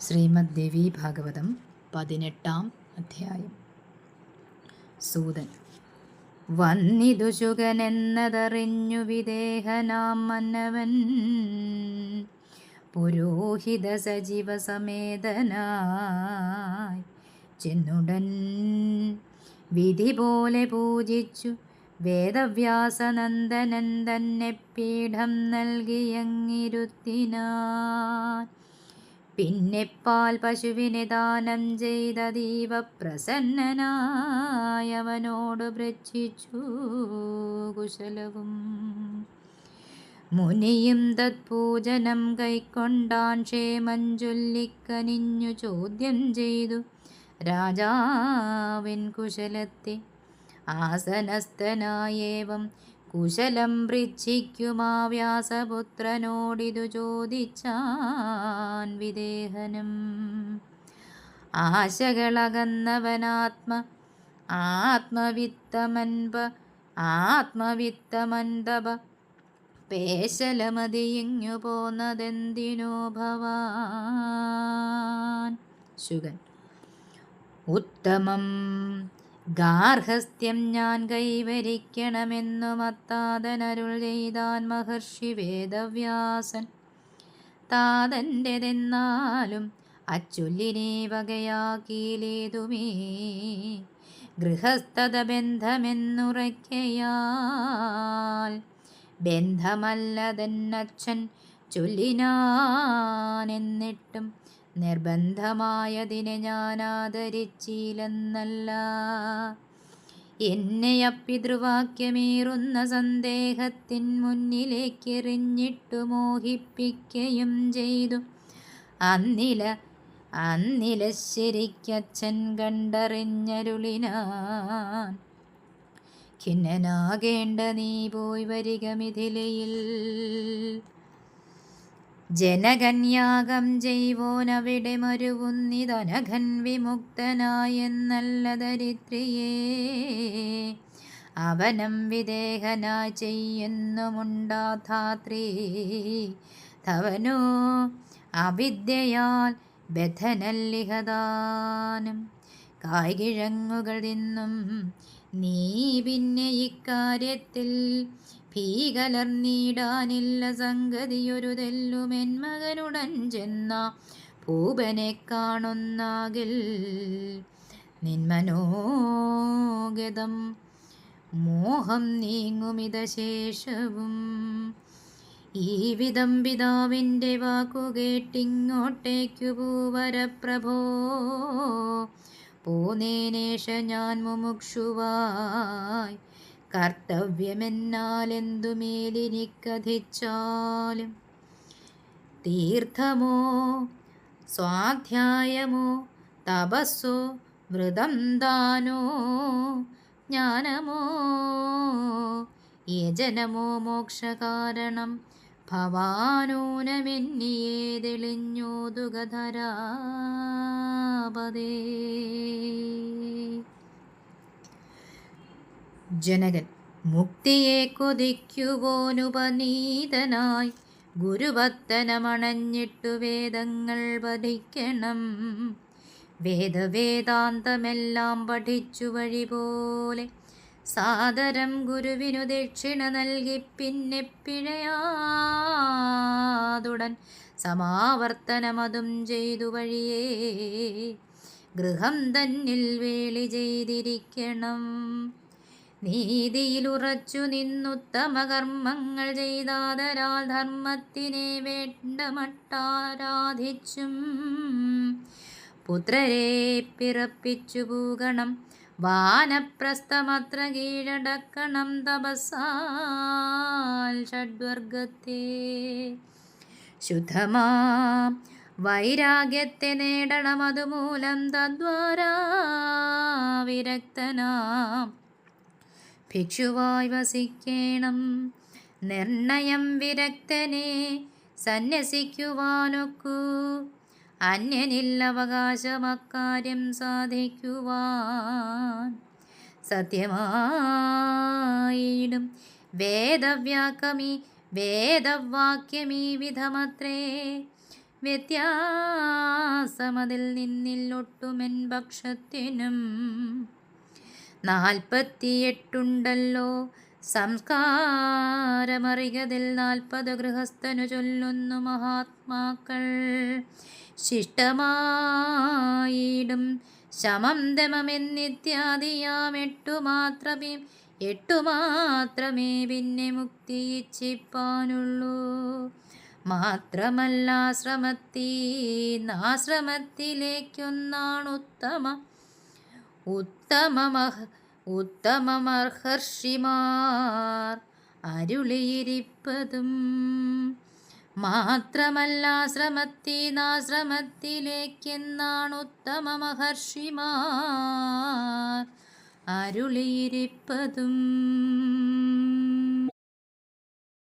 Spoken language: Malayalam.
ശ്രീമദ് ദേവി ഭാഗവതം 18-ാം അധ്യായം. സൂതൻ വന്നിതു ശുകനെന്നതറിഞ്ഞു വിദേഹനാം മന്നവൻ പുരോഹിത സജീവ സമേതനായി ചെന്നുടൻ വിധി പോലെ പൂജിച്ചു വേദവ്യാസനന്ദനൻ തന്നെ പീഠം നൽകിയങ്ങിരുത്തിനാൻ. പിന്നെ പാൽ പശുവിനെ ദാനം ചെയ്ത ദീവപ്രസന്നനായവനോട് ഭ്രജിച്ചു കുശലവും. മുനിയും തത്പൂജനം കൈക്കൊണ്ടാൻ ക്ഷേമം ചൊല്ലിക്കനിഞ്ഞു ചോദ്യം ചെയ്തു രാജാവിൻ കുശലത്തെ. ആസനസ്ഥനായേവം കുശലം പൃച്ഛിക്കുമാ വ്യാസപുത്രനോടിതു ചോദിച്ചാൻ വിദേഹനും. ആത്മവിത്തമൻപ പേശലമതിയിങ്ങു പോന്നതെന്തിനോ ഭവാൻ. ശുകൻ ഉത്തമം ഗാർഹസ്ഥ്യം ഞാൻ കൈവരിക്കണമെന്നു മത്താതനരുൾ ചെയ്താൻ മഹർഷി വേദവ്യാസൻ. താതൻ്റെതെന്നാലും അച്ചൊല്ലിനെ വകയാക്കിയിലേതുമേ ഗൃഹസ്ഥത ബന്ധമെന്നുറയ്ക്കയാൽ. ബന്ധമല്ലതെന്നച്ഛൻ ചൊല്ലിനാനെന്നിട്ടും നിർബന്ധമായതിനെ ഞാൻ ആദരിച്ചില്ലെന്നല്ല. എന്നെ അപ്പിതൃവാക്യമേറുന്ന സന്ദേഹത്തിൻ മുന്നിലേക്കെറിഞ്ഞിട്ടു മോഹിപ്പിക്കുകയും ചെയ്തു. അന്നില ശരിക്കച്ഛൻ കണ്ടറിഞ്ഞരുളിനാൻ. ഖിന്നനാകേണ്ട നീ പോയി വരിക മിഥിലയിൽ. ജനകന്യാഗം ചെയ്വോനവിടെ മരുവുന്നിതനഘൻ വിമുക്തനായെന്നല്ല ദരിദ്രിയേ. അവനം വിദേഹനായി ചെയ്യുന്നുമുണ്ടാധാത്രീ ധവനോ അവിദ്യയാൽ ബദ്ധനല്ലിഹദാനം. കായ്കിഴങ്ങുകൾ തിന്നും നീ പിന്നെ ഇക്കാര്യത്തിൽ ഭീകലർന്നീടാനില്ല സംഗതിയൊരു തെല്ലുമെൻ മകനുടൻ ചെന്ന ഭൂപനെ കാണുന്നാകിൽ നിന്മനോഗതം മോഹം നീങ്ങുമിതശേഷവും. ഈ വിധം പിതാവിൻ്റെ വാക്കുകേട്ടിങ്ങോട്ടേക്കു പൂവരപ്രഭോ പോന്നേനേഷ ഞാൻ മുമുക്ഷുവായി. കർത്തവ്യമെന്നാലെന്തുമേലിനിക്കഥിച്ചാലും തീർത്ഥമോ സ്വാധ്യായമോ തപസ്സോ വ്രതം ദാനോ ജ്ഞാനമോ യജനമോ മോക്ഷകാരണം ഭവാനൂനമെന്നിയേ തെളിഞ്ഞോതുകധരാപദേ. ജനകൻ മുക്തിയെ കൊതിക്കുവോനുപനീതനായി ഗുരുഭക്തനമണഞ്ഞിട്ടു വേദങ്ങൾ പഠിക്കണം. വേദാന്തമെല്ലാം പഠിച്ചു വഴി പോലെ സാദരം ഗുരുവിനു ദക്ഷിണ നൽകി പിന്നെ പിഴയാതുടൻ സമാവർത്തനമതും ചെയ്തു വഴിയേ ഗൃഹം തന്നിൽ വേളി ചെയ്തിരിക്കണം. നീതിയിലുറച്ചു നിന്നുത്തമകർമ്മങ്ങൾ ചെയ്താതരാൽ ധർമ്മത്തിനെ വേണ്ടമട്ടാരാധിച്ചും പുത്രരെ പിറപ്പിച്ചു പൂകണം. വാനപ്രസ്ഥമത്ര കീഴടക്കണം തപസ്സാൽ ഷഡ്വർഗത്തെ. ശുദ്ധമാം വൈരാഗ്യത്തെ നേടണം, അതുമൂലം തദ്വാരാ വിരക്തനാം ഭിക്ഷുവായി വസിക്കണം. നിർണയം വിരക്തനെ സന്യസിക്കുവാനൊക്കൂ, അന്യനില്ലവകാശമക്കാര്യം സാധിക്കുവാൻ. സത്യമായിടും വേദവാക്യമീ വിധമത്രേ വ്യത്യാസമതിൽ നിന്നില്ലൊട്ടുമെൻ പക്ഷത്തിനും. 48 സംസ്കാരമറികതിൽ 40 ഗൃഹസ്ഥനു ചൊല്ലുന്നു മഹാത്മാക്കൾ. ശിഷ്ടമായിടും ശമം ദമമെന്നിത്യാദിയാം 8 മാത്രമേ പിന്നെ മുക്തി ഇച്ഛിപ്പാനുള്ളൂ. മാത്രമല്ല ഉത്തമമഹർഷിമാർ അരുളിയിരിപ്പതും. മാത്രമല്ല നാശ്രമത്തിലേക്കെന്നാണ് ഉത്തമ മഹർഷിമാർ അരുളിയിരിപ്പതും.